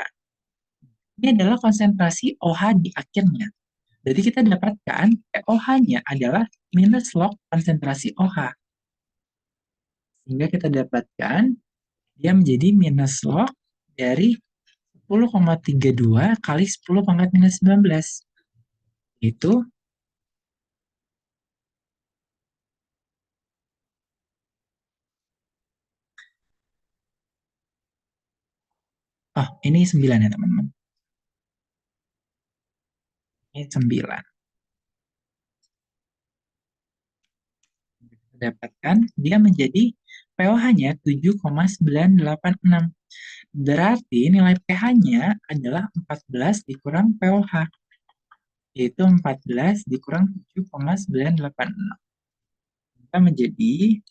Ini adalah konsentrasi OH di akhirnya. Jadi kita dapatkan POH-nya adalah minus log konsentrasi OH. Sehingga kita dapatkan dia menjadi minus log dari 10,32 kali 10 pangkat minus 19. Itu, oh ini 9 ya teman-teman. Ini 9. Dapatkan dia menjadi pOH-nya 7,986. Berarti nilai pH-nya adalah 14 dikurang pOH, yaitu 14 dikurang 7,986. Kita menjadi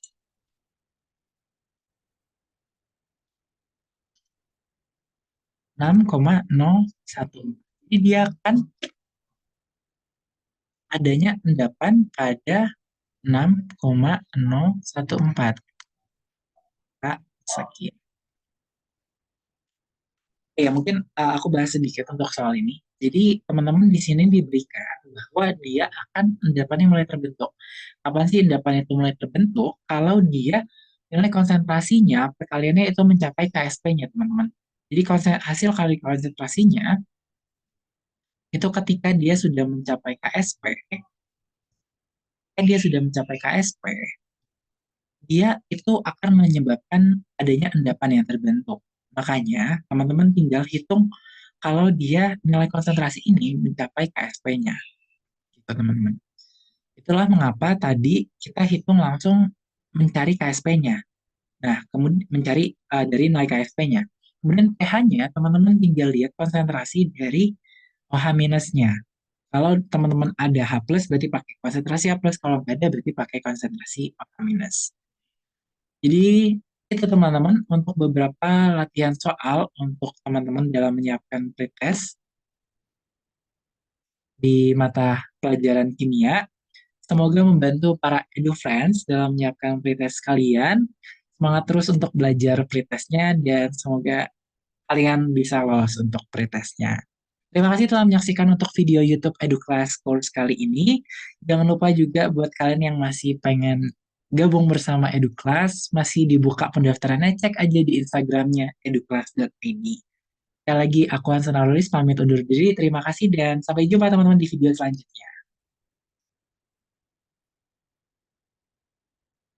6,01. Jadi dia akan adanya endapan pada 6,014. Kak, sekian. Ya, mungkin aku bahas sedikit untuk soal ini. Jadi, teman-teman di sini diberikan bahwa dia akan endapannya mulai terbentuk. Kapan sih endapan itu mulai terbentuk? Kalau dia nilai konsentrasinya perkaliannya itu mencapai KSP-nya, teman-teman. Jadi, hasil kali konsentrasinya itu ketika dia sudah mencapai KSP, dia itu akan menyebabkan adanya endapan yang terbentuk. Makanya, teman-teman tinggal hitung kalau dia nilai konsentrasi ini mencapai KSP-nya. Gitu, teman-teman. Itulah mengapa tadi kita hitung langsung mencari KSP-nya. Nah, kemudian mencari dari nilai KSP-nya. Kemudian pH-nya, teman-teman tinggal lihat konsentrasi dari OH minusnya. Kalau teman-teman ada H+, berarti pakai konsentrasi H+. Kalau nggak ada, berarti pakai konsentrasi OH minus. Jadi itu teman-teman untuk beberapa latihan soal untuk teman-teman dalam menyiapkan pretest di mata pelajaran kimia. Semoga membantu para EduFriends dalam menyiapkan pretest kalian. Semangat terus untuk belajar pretestnya dan semoga kalian bisa lolos untuk pretestnya. Terima kasih telah menyaksikan untuk video YouTube EduClass Course kali ini. Jangan lupa juga buat kalian yang masih pengen gabung bersama EduClass, masih dibuka pendaftarannya, cek aja di Instagramnya educlass.id. Sekali lagi, aku Hansen Aurelis pamit undur diri. Terima kasih dan sampai jumpa teman-teman di video selanjutnya.